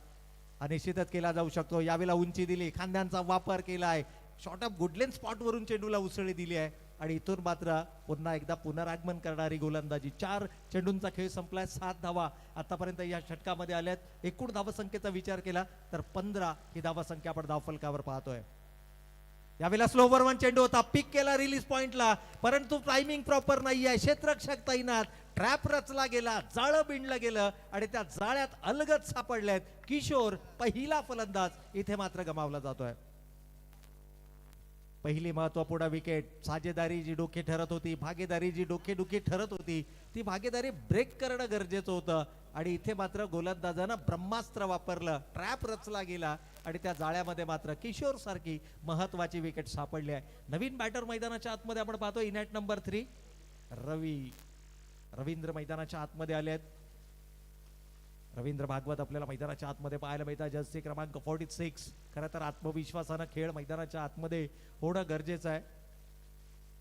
अनिश्चितच केला जाऊ शकतो. यावेळेला उंची दिली, खांद्यांचा वापर केला आहे, शॉर्ट ऑफ गुडलेन स्पॉट वरून चेंडूला उसळी दिली आहे आणि इथून मात्र पुन्हा एकदा पुनरागमन करणारी गोलंदाजी. 4 चेंडूंचा खेळ संपलाय, 7 धावा आतापर्यंत या षटकामध्ये आल्यात. एकूण धावसंख्येचा विचार केला तर 15 ही धावसंख्या आपण धावफलकावर पाहतोय. यावेळेला स्लोवर 1 चेंडू होता, पिक केला रिलीज पॉइंटला, परंतु टायमिंग प्रॉपर नाही आहे. क्षेत्ररक्षक तैनात, ट्रॅप रचला गेला, जाळं बिंडलं गेलं आणि त्या जाळ्यात अलगद सापडलेत. किशोर पहिला फलंदाज इथे मात्र गमावला जातोय. पहिली महत्वपूर्ण विकेट. साजेदारी जी डोके ठरत होती, भागीदारी जी डोकेदुखी ठरत होती, ती भागीदारी ब्रेक करणं गरजेचं होतं आणि इथे मात्र गोलंदाजानं ब्रह्मास्त्र वापरलं, ट्रॅप रचला गेला आणि त्या जाळ्यामध्ये मात्र किशोर सारखी महत्वाची विकेट सापडली आहे. नवीन बॅटर मैदानाच्या आतमध्ये आपण पाहतो, इनॅट नंबर 3 रवींद्र मैदानाच्या आतमध्ये आले आहेत. रवींद्र भागवत आपल्याला मैदानाच्या आतमध्ये पाहायला मिळतात, जर्सी क्रमांक 46. खरं तर आत्मविश्वासानं खेळ मैदानाच्या आतमध्ये होणं गरजेचं आहे.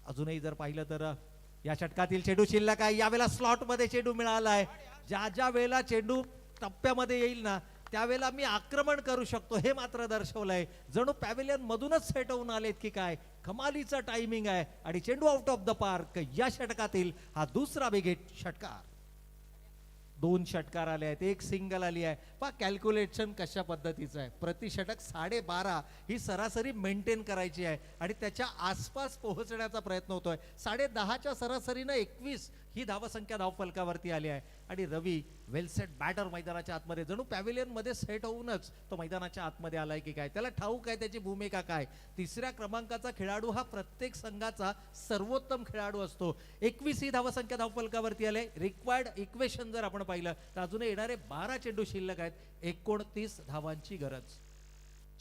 अजूनही जर पाहिलं तर या षटकातील चेंडू शिल्लक आहे. यावेळेला स्लॉट मध्ये चेंडू मिळाला आहे. ज्या वेळेला चेंडू टप्प्यामध्ये येईल ना, त्यावेळेला मी आक्रमण करू शकतो हे मात्र दर्शवलंय. जणू पॅव्हिलियन मधूनच सेट होऊन आलेत की काय. कमालीचा टायमिंग आहे आणि चेंडू आउट ऑफ द पार्क. या षटकातील हा दुसरा बिग हिट, षटकार. 2 षटकार आले आहेत, 1 सिंगल आली आहे. पहा कॅल्क्युलेशन कशा पद्धतीचं आहे. प्रति षटक 12.5 ही सरासरी मेंटेन करायची आहे आणि त्याच्या आसपास पोहोचण्याचा प्रयत्न होतोय. 10.5च्या सरासरीनं 21 ही धावसंख्या धावफलकावरती आली आहे आणि रवी वेल सेट बॅटर मैदानाच्या आतमध्ये, जणू पॅव्हिलियन मध्ये सेट होऊनच तो मैदानाच्या आतमध्ये आलाय की काय. त्याला ठाऊक आहे त्याची भूमिका काय. 3ऱ्या क्रमांकाचा खेळाडू हा प्रत्येक संघाचा सर्वोत्तम खेळाडू असतो. 21 ही धावसंख्या धावफलकावरती आले. रिक्वायर्ड इक्वेशन जर आपण पाहिलं तर अजून येणारे 12 चेंडू शिल्लक आहेत. 29 धावांची गरज.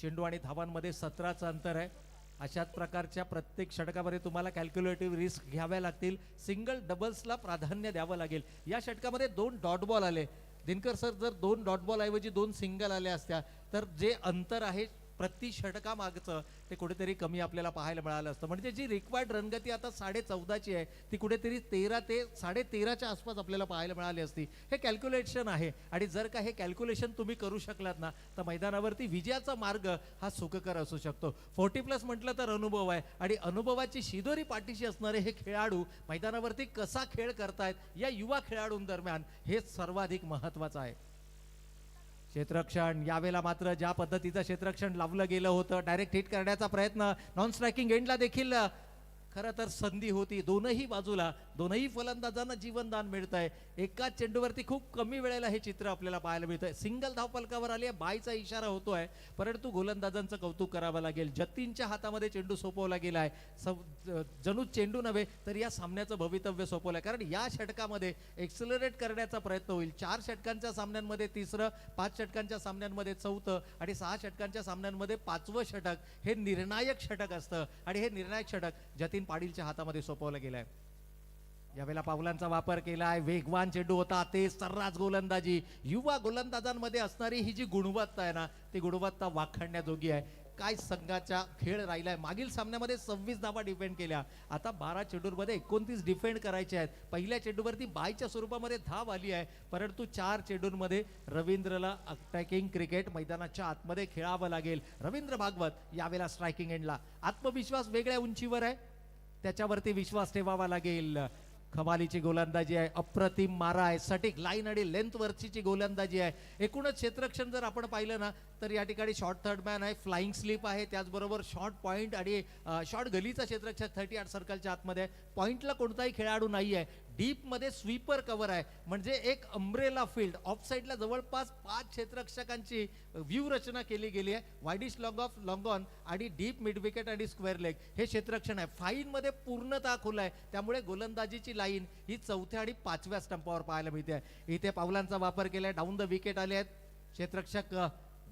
चेंडू आणि धावांमध्ये 17चं अंतर आहे. अशाच प्रकारच्या प्रत्येक षटकामध्ये तुम्हाला कॅल्क्युलेटिव्ह रिस्क घ्याव्या लागतील. सिंगल डबल्सला प्राधान्य द्यावं लागेल. या षटकामध्ये 2 डॉट बॉल आले. दिनकर सर, जर 2 डॉट बॉल ऐवजी 2 सिंगल आले असत्या तर जे अंतर आहे प्रति षटकामागचं ते कुठेतरी कमी आपल्याला पाहायला मिळालं असतं. म्हणजे जी रिक्वायर्ड रणगती आता 14.5ची आहे ती कुठेतरी 13 ते 13.5च्या आसपास आपल्याला पाहायला मिळाली असती. हे कॅल्क्युलेशन आहे आणि जर का हे कॅल्क्युलेशन तुम्ही करू शकलात ना तर मैदानावरती विजयाचा मार्ग हा सुखकर असू शकतो. 40+ म्हटलं तर अनुभव आहे आणि अनुभवाची शिदोरी पाठीशी असणारे हे खेळाडू मैदानावरती कसा खेळ करतायत या युवा खेळाडूंदरम्यान हे सर्वाधिक महत्वाचं आहे. क्षेत्ररक्षण यावेळेला मात्र ज्या पद्धतीचं क्षेत्ररक्षण लावलं गेलं होतं, डायरेक्ट हिट करण्याचा प्रयत्न, नॉन स्ट्रायकिंग एंडला देखील खरं तर संधी होती. दोनही बाजूला दोनही फलंदाजांना जीवनदान मिळतंय. एकाच चेंडूवरती खूप कमी वेळेला हे चित्र आपल्याला पाहायला मिळतंय. सिंगल धावफलकावर आली आहे, बायचा इशारा होतोय, परंतु गोलंदाजांचं कौतुक करावं लागेल. जतीनच्या हातामध्ये चेंडू सोपवला गेलाय. जणू चेंडू नव्हे तर या सामन्याचं भवितव्य सोपवलंय. कारण या षटकामध्ये एक्सलरेट करण्याचा प्रयत्न होईल. 4 षटकांच्या सामन्यांमध्ये 3रं, 5 षटकांच्या सामन्यांमध्ये 4थं आणि 6 षटकांच्या सामन्यांमध्ये 5वं षटक हे निर्णायक षटक असतं आणि हे निर्णायक षटक जतीन पाटीलच्या हातामध्ये सोपवलं गेलंय. यावेळेला पावलांचा वापर केलाय. वेगवान चेंडू होता, ते सर्रास गोलंदाजी. युवा गोलंदाजांमध्ये असणारी ही जी गुणवत्ता आहे ना, ती गुणवत्ता वाखाणण्याजोगी आहे. काय संघाचा खेळ राहिलाय. मागील सामन्यामध्ये 26 धावा डिफेंड केल्या, आता 12 चेंडूंमध्ये 29 डिफेंड करायचे आहेत. पहिल्या चेंडूवरती बायच्या स्वरूपामध्ये धाव आली आहे, परंतु 4 चेंडूंमध्ये रवींद्रला अटॅकिंग क्रिकेट मैदानाच्या आतमध्ये खेळावं लागेल. रवींद्र भागवत यावेळेला स्ट्रायकिंग एंडला. आत्मविश्वास वेगळ्या उंचीवर आहे, त्याच्यावरती विश्वास ठेवावा लागेल. कमालीची गोलंदाजी आहे, अप्रतिम मारा आहे, सटीक लाईन आणि लेंथ वरची गोलंदाजी आहे. एकूणच क्षेत्ररक्षण जर आपण पाहिलं ना तर या ठिकाणी शॉर्ट थर्ड मॅन आहे, फ्लाइंग स्लिप आहे, त्याचबरोबर शॉर्ट पॉइंट आणि शॉर्ट गलीचा क्षेत्ररक्षक 38 सर्कलच्या आतमध्ये आहे. पॉइंटला कोणताही खेळाडू नाही आहे. डीप मध्ये स्वीपर कव्हर आहे, म्हणजे एक अम्ब्रेला फील्ड. ऑफ साईडला जवळपास 5 क्षेत्ररक्षकांची व्ह्यू रचना केली गेली आहे. Widish long of long on आणि डीप मिड विकेट आणि स्क्वेअर लेग हे क्षेत्ररक्षण आहे. फाईन मध्ये पूर्णतः खुला आहे, त्यामुळे गोलंदाजीची लाईन ही 4थ्या आणि 5व्या स्टंपावर पाहायला मिळते. इथे पावलांचा वापर केलाय, डाऊन द विकेट आले आहेत. क्षेत्ररक्षक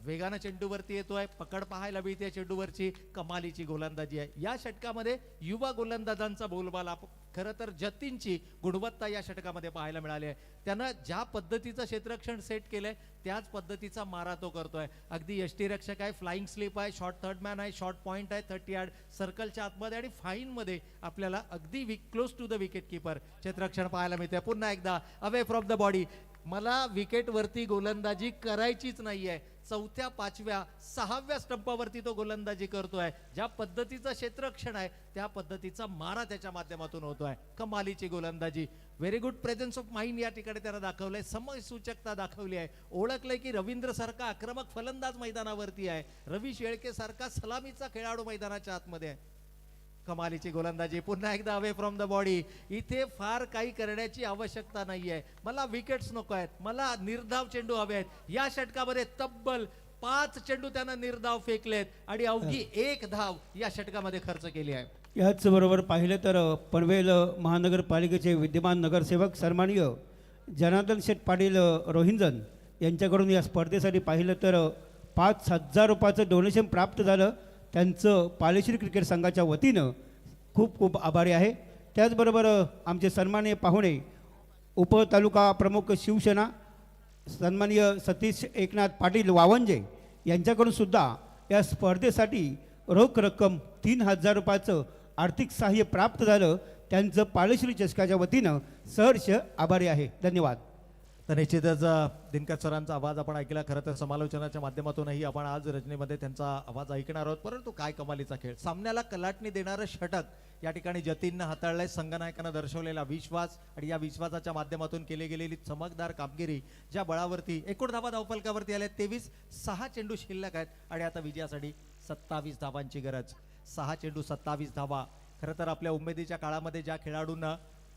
वेगानं चेंडूवरती येतोय, पकड पाहायला मिळते चेंडूवरची. कमालीची गोलंदाजी आहे. या षटकामध्ये युवा गोलंदाजांचा बोलबाला, खरं तर जतीनची गुणवत्ता या षटकामध्ये पाहायला मिळाली आहे. त्यानं ज्या पद्धतीचं क्षेत्ररक्षण सेट केलंय त्याच पद्धतीचा मारा तो करतोय. अगदी यष्टीरक्षक आहे, फ्लाइंग स्लिप आहे, शॉर्ट थर्ड मॅन आहे, शॉर्ट पॉइंट आहे, 30 यार्ड सर्कलच्या आतमध्ये आणि फाईन मध्ये आपल्याला अगदी close to the wicket keeper क्षेत्ररक्षण पाहायला मिळते. पुन्हा एकदा अवे फ्रॉम द बॉडी. मला विकेट वरती गोलंदाजी करायचीच नाहीये. 4थ्या 5व्या 6व्या स्टंपावरती तो गोलंदाजी करतोय. ज्या पद्धतीचं क्षेत्ररक्षण आहे त्या पद्धतीचा मारा त्याच्या माध्यमातून होतोय. कमालीची गोलंदाजी. Very good presence of mind या ठिकाणी त्यानं दाखवलंय. समयसूचकता दाखवली आहे. ओळखलंय की रवींद्र सारखा आक्रमक फलंदाज मैदानावरती आहे, रवी शेळके सारखा सलामीचा खेळाडू मैदानाच्या आतमध्ये आहे. कमालीची गोलंदाजी. पुन्हा एकदा अवे फ्रॉम द बॉडी. इथे फार काही करण्याची आवश्यकता नाहीये. मला विकेट्स नको आहेत, मला निर्धाव चेंडू हवे आहेत. या षटकामध्ये तब्बल 5 चेंडू त्यानं निर्धाव फेकलेत आणि अवघी 1 धाव या षटकामध्ये खर्च केली आहे. याच बरोबर पाहिलं तर पनवेल महानगरपालिकेचे विद्यमान नगरसेवक सन्माननीय जनार्दन शेठ पाटील रोहिंजन यांच्याकडून या स्पर्धेसाठी पाहिलं तर 5,000 रुपयाचं डोनेशन प्राप्त झालं. त्यांचं पालेश्री क्रिकेट संघाच्या वतीनं खूप खूप आभारी आहे. त्याचबरोबर आमचे सन्माननीय पाहुणे उपतालुका प्रमुख शिवसेना सन्माननीय सतीश एकनाथ पाटील वावंजे यांच्याकडून सुद्धा या स्पर्धेसाठी रोख रक्कम 3,000 रुपयाचं आर्थिक सहाय्य प्राप्त झालं. त्यांचं पालेश्री चषकाच्या वतीनं सहर्ष आभारी आहे. धन्यवाद. तर निश्चितच दिनकर सरांचा आवाज आपण ऐकला. खरं तर समालोचनाच्या माध्यमातूनही आपण आज रजनीमध्ये त्यांचा आवाज ऐकणार आहोत. परंतु काय कमालीचा खेळ, सामन्याला कलाटणी देणारं षटक या ठिकाणी जतीननं हाताळलंय. संघनायकानं दर्शवलेला विश्वास आणि या विश्वासाच्या माध्यमातून केली गेलेली चमकदार कामगिरी, ज्या बळावरती एकूण धावा धावफलकावरती आल्या 23. 6 चेंडू शिल्लक आहेत आणि आता विजयासाठी 27 धावांची गरज. 6 चेंडू 27 धावा. खरं तर आपल्या उमेदीच्या काळामध्ये ज्या खेळाडूंना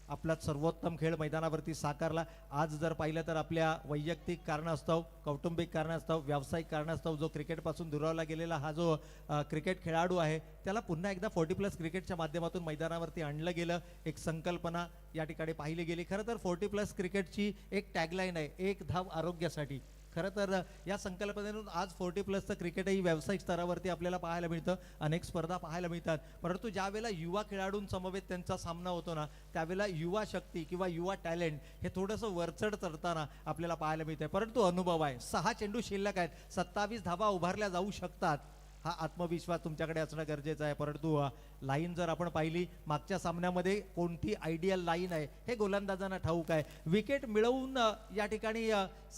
आपला सर्वोत्तम खेळ मैदानावरती साकारला, आज जर पाहिलं तर आपल्या वैयक्तिक कारणास्तव, कौटुंबिक कारणास्तव, व्यावसायिक कारणास्तव जो क्रिकेटपासून दुरावला गेलेला हा जो क्रिकेट खेळाडू आहे त्याला पुन्हा एकदा 40+ क्रिकेटच्या माध्यमातून मैदानावरती आणलं गेलं. एक संकल्पना या ठिकाणी पाहिली गेली. खरं तर 40+ क्रिकेटची एक टॅगलाईन आहे, 1 धाव आरोग्यासाठी. खरं तर या संकल्पनेतून आज 40+ क्रिकेटही व्यावसायिक स्तरावरती आपल्याला पाहायला मिळतं. अनेक स्पर्धा पाहायला मिळतात. परंतु ज्यावेळेला युवा खेळाडूंसमवेत त्यांचा सामना होतो ना, त्यावेळेला युवा शक्ती किंवा युवा टॅलेंट हे थोडंसं वरचढ चढताना आपल्याला पाहायला मिळतंय. परंतु अनुभव आहे. 6 चेंडू शिल्लक आहेत, 27 धावा उभारल्या जाऊ शकतात. हा आत्मविश्वास तुमच्याकडे असणं गरजेचं आहे. परंतु लाईन जर आपण पाहिली, मागच्या सामन्यामध्ये कोणती आयडियल लाईन आहे हे गोलंदाजांना ठाऊक आहे. विकेट मिळवून या ठिकाणी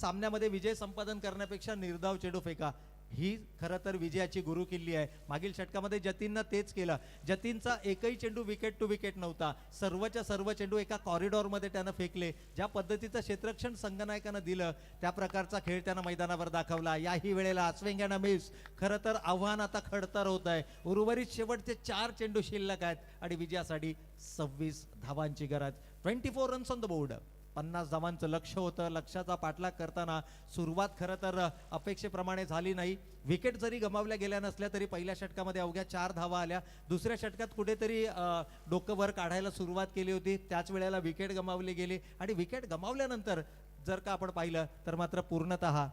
सामन्यामध्ये विजय संपादन करण्यापेक्षा निर्धाव चेंडू फेका ही खरं तर विजयाची गुरुकिल्ली आहे. मागील षटकामध्ये जतीननं तेच केलं. जतीनचा एकही चेंडू विकेट टू विकेट नव्हता. सर्वच्या सर्व चेंडू एका कॉरिडॉरमध्ये त्यानं फेकले. ज्या पद्धतीचं क्षेत्ररक्षण संघनायकानं दिलं त्या प्रकारचा खेळ त्यानं मैदानावर दाखवला. याही वेळेला स्विंग अँड अ मिस. खरं तर आव्हान आता खडतर होत आहे. उर्वरित शेवटचे 4 चेंडू शिल्लक आहेत आणि विजयासाठी 26 धावांची गरज. 24 रन्स ऑन द बोर्ड. 50 धावांचं लक्ष होतं. लक्षाचा पाठलाग करताना सुरुवात खरं तर अपेक्षेप्रमाणे झाली नाही. विकेट जरी गमावल्या गेल्या नसल्या तरी पहिल्या षटकामध्ये अवघ्या 4 धावा आल्या. दुसऱ्या षटकात कुठेतरी डोकं वर काढायला सुरुवात केली होती, त्याच वेळेला विकेट गमावली गेली आणि विकेट गमावल्यानंतर जर का आपण पाहिलं तर मात्र पूर्णतः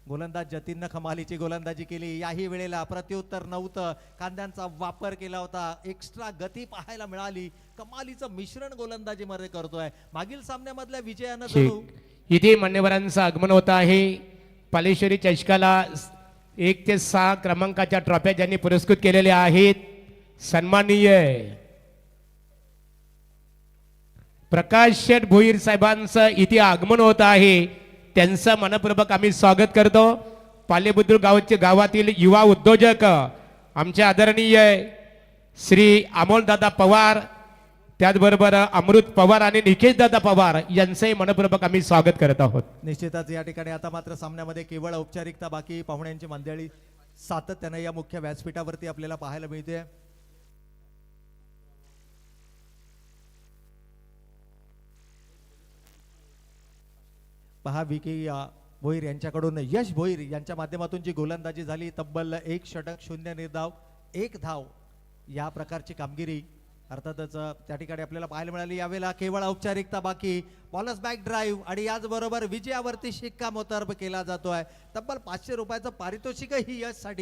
गोलंदाज जतीननं कमालीची गोलंदाजी केली. याही वेळेला प्रत्युत्तर नव्हतं. कांद्यांचा वापर केला होता. एक्स्ट्रा गती पाहायला मिळाली. कमालीचं मिश्रण गोलंदाजीमध्ये करतोय. मागील सामन्यामधल्या विजयानं जणू इथे मान्यवरांचं आगमन होत आहे. पालेश्वरी चषकाला 1 ते 6 क्रमांकाच्या ट्रॉफ्या ज्यांनी पुरस्कृत केलेल्या आहेत, सन्माननीय प्रकाश शेठ भोईर साहेबांचं इथे आगमन होत आहे. त्यांचं मनपूर्वक आम्ही स्वागत करतो. पालेबुद्रुक गावातील युवा उद्योजक आमचे आदरणीय श्री अमोलदादा पवार, त्याचबरोबर अमृत पवार आणि निकेशदादा पवार यांचंही मनपूर्वक आम्ही स्वागत करत आहोत. निश्चितच या ठिकाणी आता मात्र सामन्यामध्ये केवळ औपचारिकता बाकी. पाहुण्यांची मंडळी सातत्याने या मुख्य व्यासपीठावरती आपल्याला पाहायला मिळते. पहा विकी भोईर यांच्याकडून यश भोईर यांच्या माध्यमातून जी गोलंदाजी झाली, तब्बल 1 षटक 0 निर्धाव 1 धाव, या प्रकारची कामगिरी अर्थातच त्या ठिकाणी आपल्याला पाहायला मिळाली. यावेळेला केवळ औपचारिकता बाकी, बॉलर्स बॅक ड्राईव्ह आणि याचबरोबर विजयावरती शिक्कामोर्तब केला जातोय. तब्बल 500 रुपयाचं पारितोषिकही यशसाठी